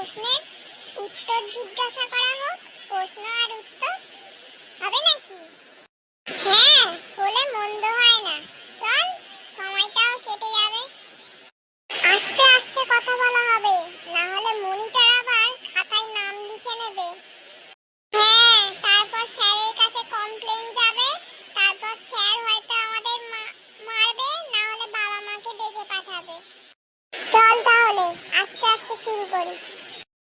প্রশ্নের উত্তর জিজ্ঞাসা করা হোক, প্রশ্ন আর উত্তর হবে নাকি? হ্যাঁ, হলে মন্দ হয় না। চল, সময়টাও কেটে যাবে। আস্তে আস্তে কথা বলা হবে, না হলে মনিটর আবার খাতায় নাম লিখে নেবে। হ্যাঁ, তারপর স্যারের কাছে কমপ্লেইন যাবে। তারপর স্যার হয়তো আমাদের মারবে, না হলে বাবা মাকে ডেকে পাঠাবে। চল তাহলে আস্তে আস্তে শুরু করি।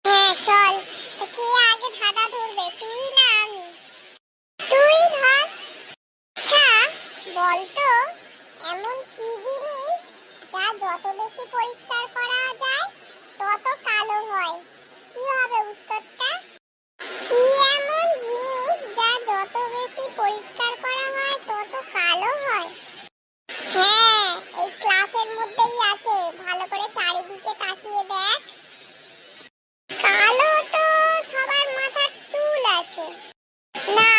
হ্যাঁ চল। তো কে আগে ধাঁধা ধরবে, তুই না আমি? তুই ধর। আচ্ছা বলতো, এমন কি জিনিস যা যত বেশি পরিষ্কার করা যায় তত কালো হয়? কি হবে উত্তরটা? কি এমন জিনিস যা যত বেশি পরিষ্কার করা হয় তত কালো হয়? হ্যাঁ, এই ক্লাসের মধ্যেই আছে, ভালো করে চারিদিকে তাকিয়ে দেখ। কালো তো সবার মাথার চুল আছে। না,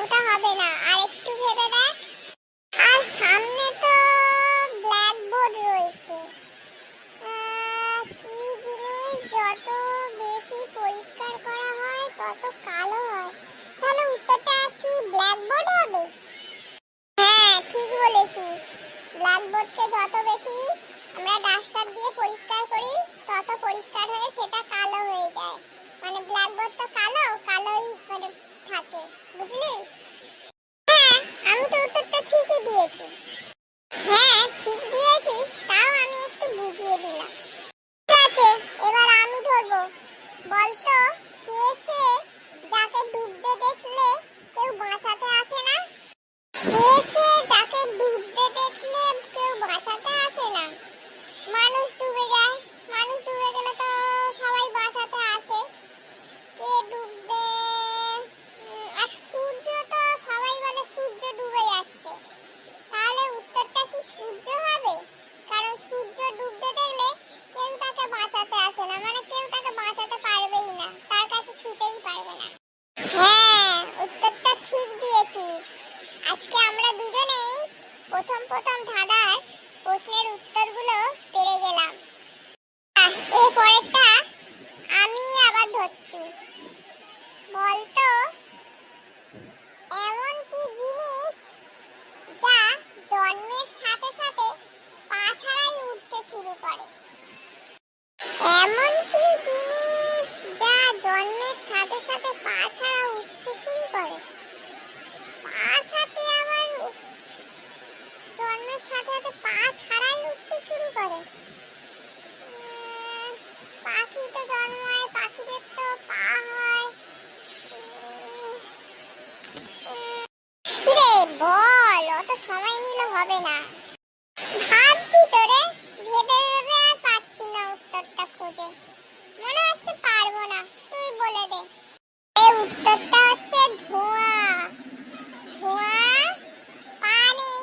ওটা হবে না, আর একটু ভেবে দেখ। আর সামনে তো ব্ল্যাকবোর্ড রয়েছে। কি জিনিস যত বেশি পরিষ্কার করা হয় তত কালো হয়? তাহলে উত্তরটা কি ব্ল্যাকবোর্ড হবে? হ্যাঁ ঠিক বলেছিস। ব্ল্যাকবোর্ডকে যত বেশি আমরা ডাস্টার দিয়ে পরিষ্কার করি তত পরিষ্কার হয়ে সেটা কালো হয়ে যায়। মানে ব্ল্যাকবোর্ড তো কালো কালোই মানে থাকে, বুঝলি? হ্যাঁ, আমি তো উত্তরটা ঠিকই দিয়েছি। হ্যাঁ ঠিক দিয়েছিস, তাও আমি একটু বুঝিয়ে দিলাম। ঠিক আছে, এবার আমি ধরবো। বলতো, কে সে যাকে ডুবতে দেখলে কেউ বাঁচাতে আসে না? কে সে যাকে ডুবতে দেখলে কেউ বাঁচাতে আসে না? মানুষ ডুবে যায়, মানুষ ডুবে গেলে তো সবাই বাঁচাতে আসে। কে ডুববে? আর সূর্য তো সবাই বলে সূর্য ডুবে যাচ্ছে। তাহলে উত্তরটা কি সূর্য হবে? কারণ সূর্য ডুবতে দেখলে কেউ তাকে বাঁচাতে আসে না, মানে কেউ তাকে বাঁচাতে পারবেই না, তার কাছে ছুটেই পারবে না। হ্যাঁ, উত্তরটা ঠিক দিয়েছিস। আজকে আমরা দুজনেই প্রথম প্রথম ধাঁধার প্রশ্নের উত্তরগুলো পেরে গেলাম। এর পরেরটা আমি আবার ধরছি। বলতো, এমন কি জিনিস যা জন্মের সাথে সাথে পা ছাড়াই উঠতে শুরু করে? এমন কি জিনিস যা জন্মের সাথে সাথে পা ছাড়া উঠতে শুরু করে? পা সাথে আবার জন্মের সাথে সাথে পা ছাড়াই উঠতে শুরু করে? পাখি তো জন্মায়, পাখিদের তো পা হয়। কিরে বল, অত সময় নিলে হবে না। ভাবছি তো রে, ভেবে ভেবে আর পাচ্ছি না উত্তরটা খুঁজে। মনে হচ্ছে পারবো না, তুই বলে দে। এই উত্তরটা হচ্ছে ধোঁয়া। ধোঁয়া পা নেই,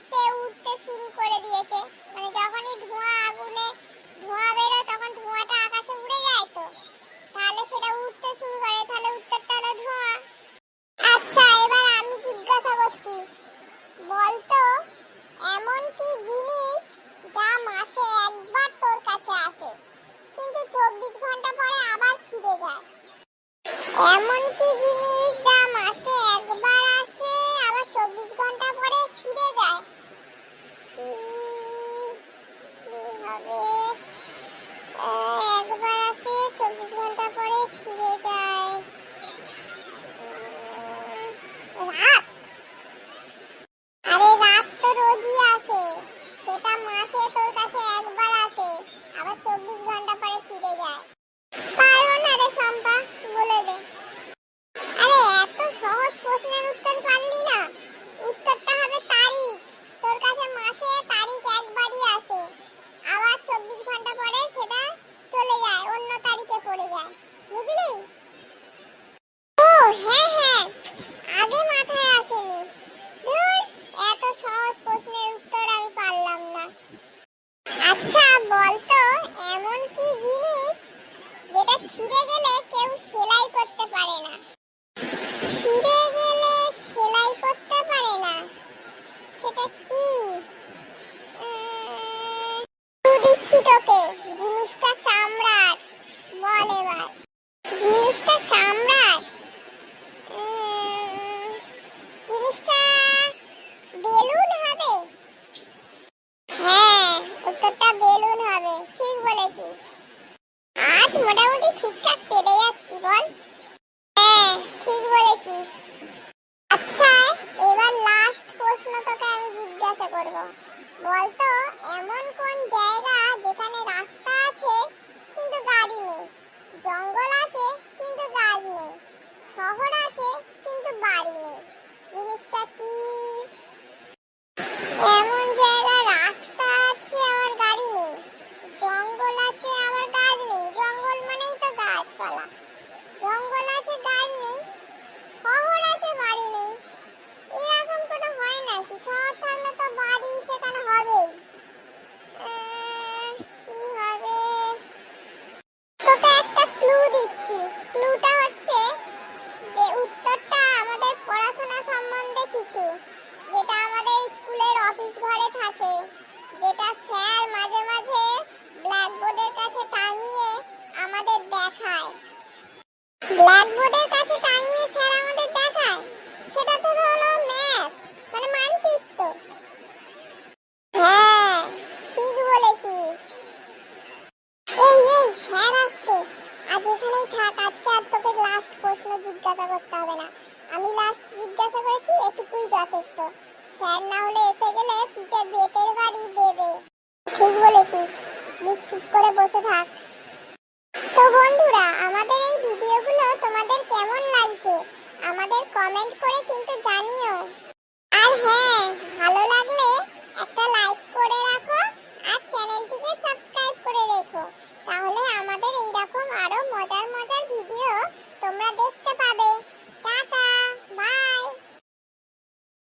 সে উঠতে শুরু করে দিয়েছে। মানে যখনই আগুনে ধোঁয়া বেরোয় তখন ধোঁয়াটা আকাশে উড়ে যায়, তো তাহলে সেটা উঠতে শুরু করে, তাহলে উত্তরটা হলো ধোঁয়া। আচ্ছা এবার আমি জিজ্ঞাসা করছি। বলতো, এমন কি জিনিস যা মাসে একবার তোর কাছে আসে কিন্তু 24 ঘন্টা পরে আবার ফিরে যায়? এমন কি জিনিস যা মাসে একবার আসে আবার 24 ঘন্টা পরে ফিরে যায়? কি হবে? একবার আসে 24 ঘন্টা পরে ফিরে যায়। রাত। আরে রাত তো রোজই আসে, সেটা মাসে তোর কাছে একবার আসে আবার 24 ঘন্টা পরে ফিরে যায়। পারবো না রে শম্পা, বলে দে। আরে এত সহজ প্রশ্নের উত্তর পারলি না? উত্তরটা হবে তারিখ। তোর কাছে মাসে তারিখ একবারই আসে, আবার 24 ঘন্টা পরে সেটা চলে যায়, অন্য তারিখে পড়ে যায়, বুঝলি? ও হ্যাঁ হ্যাঁ, আগে মাথায় আসেনি। ধুর, এত সহজ প্রশ্নের উত্তর আমি পারলাম না। আচ্ছা বলতো, এমন কি জিনিস যেটা ছিঁড়ে গেলে কেউ সেলাই করতে পারে না? ছিঁড়ে গেলে সেলাই করতে পারে না, সেটা কি? দিচ্ছি তোকে, জিনিসটা চামড়ার। মোটামুটি ঠিকঠাক পেরে যাচ্ছি বল। হ্যাঁ ঠিক বলেছিস। আচ্ছা এবার লাস্ট প্রশ্ন তোকে আমি জিজ্ঞাসা করব, বলতো এমন কোন জায়গা যেখানে রাস্তা আছে কিন্তু গাড়ি নেই, জঙ্গল আছে কিন্তু গাছ নেই, শহর আছে কিন্তু বাড়ি নেই, জিনিসটা কি? এমন জায়গা রাস্তা আছে আমার গাড়ি নেই, জঙ্গল আছে আমার গাছ নেই, জঙ্গল মানেই তো গাছপালা, জঙ্গল আছে গাছ নেই, শহর আছে বাড়ি নেই, এরকম কোনো হয় নাকি? শহর থাকলে তো বাড়ি সেখানে হবেই। কি হবে? তোকে একটা ক্লু দিচ্ছি, ক্লুটা হচ্ছে যে উত্তরটা আমাদের পড়াশোনা সম্বন্ধে কিছু, যেটা আমাদের স্কুলের অফিস ঘরে থাকে, যেটা স্যার মাঝে মাঝে ব্ল্যাকবোর্ডের কাছে টাঙিয়ে আমাদের দেখায়। ব্ল্যাকবোর্ডের কাছে টাঙিয়ে স্যার আমাদের দেখায়, সেটা তো হলো ম্যাপ, মানে মানচিত্র। হ্যাঁ ঠিক বলেছিস। এই স্যার আসছে, আজ এখানেই থাক, আজকে আর তোকে লাস্ট প্রশ্ন জিজ্ঞাসা করতে হবে না, আমি লাস্ট জিজ্ঞাসা করেছি এটুকুই যথেষ্ট। স্যার না হলে এসে গেলে পিঠে বেতের বাড়ি দেবে। ঠিক বলেছিস, মুখ চুপ করে বসে থাক। তো বন্ধুরা, আমাদের এই ভিডিওগুলো তোমাদের কেমন লাগছে আমাদের কমেন্ট করে